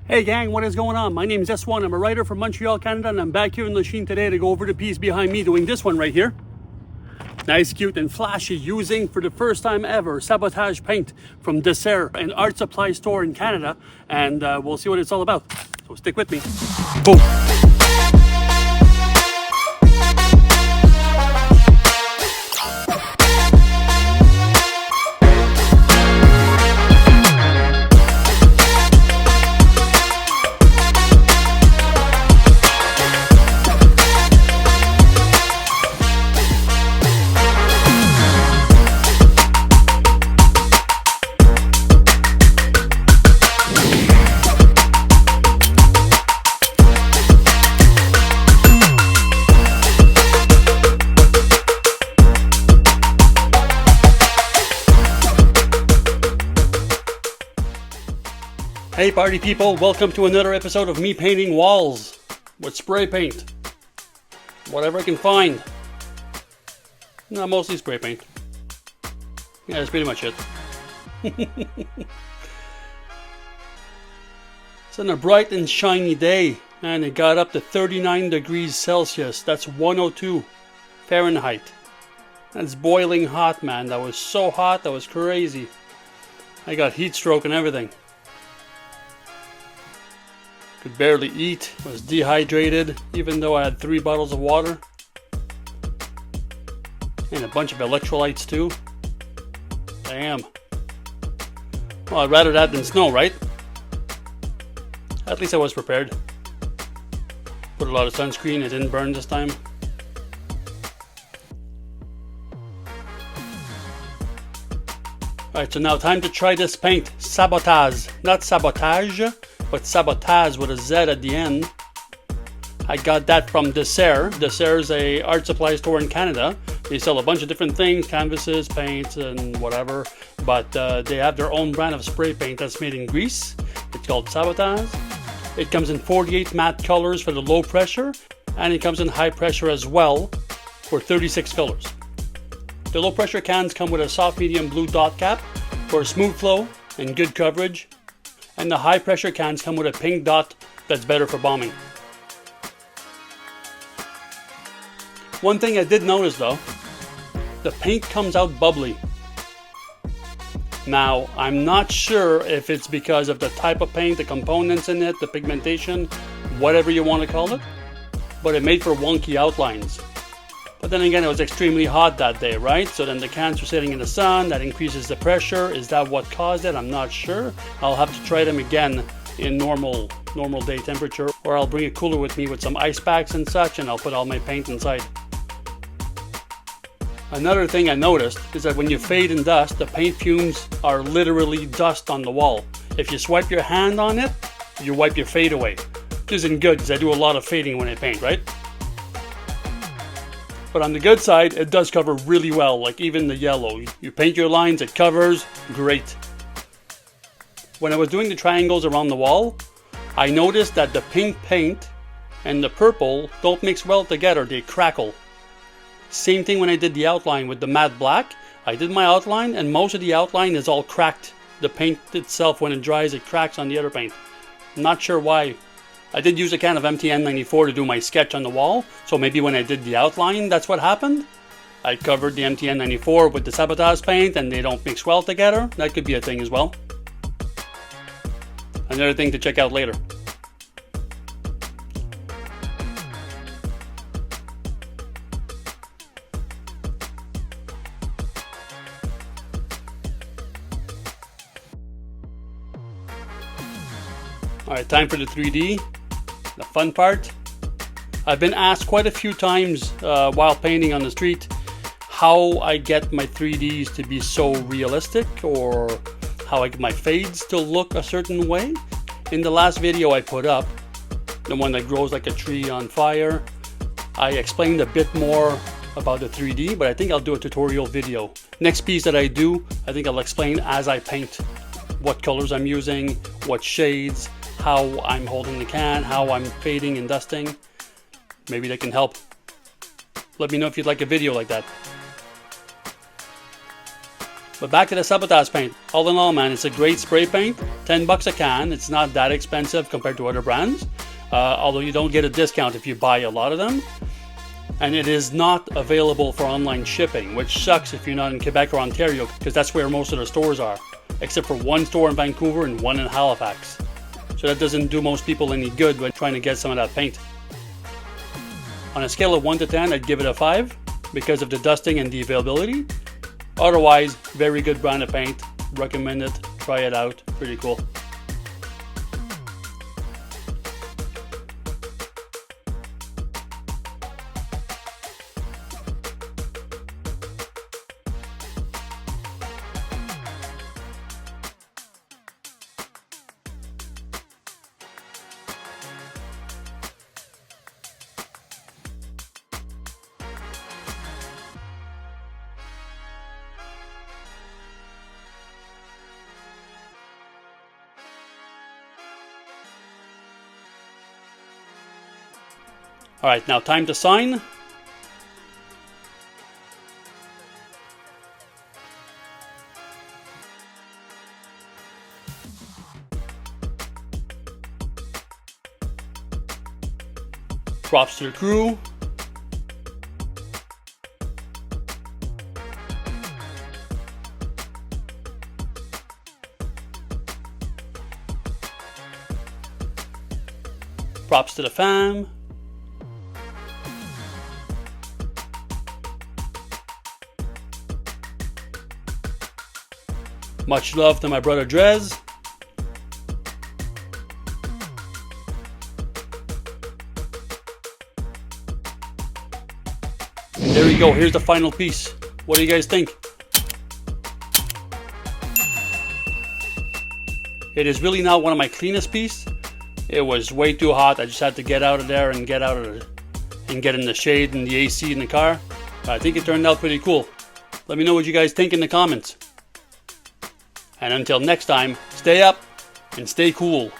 Hey gang, what is going on? My name is S1. I'm a writer from Montreal, Canada, and I'm back here in Lachine today to go over the piece behind me doing this one right here. Nice, cute, and flashy, using for the first time ever Sabotaz paint from Dessert, an art supply store in Canada, and we'll see what it's all about. So stick with me. Boom! Hey party people, welcome to another episode of me painting walls with spray paint. Whatever I can find. No, mostly spray paint. Yeah, that's pretty much it. It's on a bright and shiny day, and it got up to 39 degrees Celsius. That's 102 Fahrenheit. That's boiling hot, man. That was so hot, that was crazy. I got heat stroke and everything. Could barely eat, was dehydrated, even though I had 3 bottles of water. And a bunch of electrolytes too. Damn. Well, I'd rather that than snow, right? At least I was prepared. Put a lot of sunscreen, it didn't burn this time. Alright, so now time to try this paint. Sabotaz. Not Sabotage, but Sabotaz with a Z at the end. I got that from Dessert. Dessert is a art supply store in Canada. They sell a bunch of different things, canvases, paints, and whatever. But they have their own brand of spray paint that's made in Greece. It's called Sabotaz. It comes in 48 matte colors for the low pressure, and it comes in high pressure as well for 36 colors. The low pressure cans come with a soft medium blue dot cap for smooth flow and good coverage. And the high pressure cans come with a pink dot that's better for bombing. One thing I did notice though, the paint comes out bubbly. Now, I'm not sure if it's because of the type of paint, the components in it, the pigmentation, whatever you want to call it, but it made for wonky outlines. But then again, it was extremely hot that day, right? So then the cans were sitting in the sun, that increases the pressure. Is that what caused it? I'm not sure. I'll have to try them again in normal day temperature, or I'll bring a cooler with me with some ice packs and such, and I'll put all my paint inside. Another thing I noticed is that when you fade and dust, the paint fumes are literally dust on the wall. If you swipe your hand on it, you wipe your fade away. Which isn't good because I do a lot of fading when I paint, right? But on the good side, it does cover really well, like even the yellow. You paint your lines, it covers, great. When I was doing the triangles around the wall, I noticed that the pink paint and the purple don't mix well together, they crackle. Same thing when I did the outline with the matte black. I did my outline and most of the outline is all cracked. The paint itself, when it dries, it cracks on the other paint. Not sure why. I did use a can of MTN94 to do my sketch on the wall, so maybe when I did the outline, that's what happened. I covered the MTN94 with the Sabotaz paint and they don't mix well together. That could be a thing as well. Another thing to check out later. Alright, time for the 3D. The fun part. I've been asked quite a few times while painting on the street how I get my 3Ds to be so realistic, or how I get my fades to look a certain way. In the last video I put up, the one that grows like a tree on fire, I explained a bit more about the 3D, but I think I'll do a tutorial video. Next piece that I do, I think I'll explain as I paint what colors I'm using, what shades, how I'm holding the can, how I'm fading and dusting. Maybe that can help. Let me know if you'd like a video like that. But back to the Sabotaz paint. All in all, man, it's a great spray paint. 10 bucks a can. It's not that expensive compared to other brands. Although you don't get a discount if you buy a lot of them. And it is not available for online shipping, which sucks if you're not in Quebec or Ontario, because that's where most of the stores are, except for one store in Vancouver and one in Halifax. So that doesn't do most people any good when trying to get some of that paint. On a scale of 1 to 10, I'd give it a 5 because of the dusting and the availability. Otherwise, very good brand of paint. Recommend it. Try it out. Pretty cool. Alright, now time to sign. Props to the crew. Props to the fam. Much love to my brother Drez. And there you go, here's the final piece. What do you guys think? It is really not one of my cleanest pieces. It was way too hot. I just had to get out of there and get out of it and get in the shade and the AC in the car. But I think it turned out pretty cool. Let me know what you guys think in the comments. And until next time, stay up and stay cool.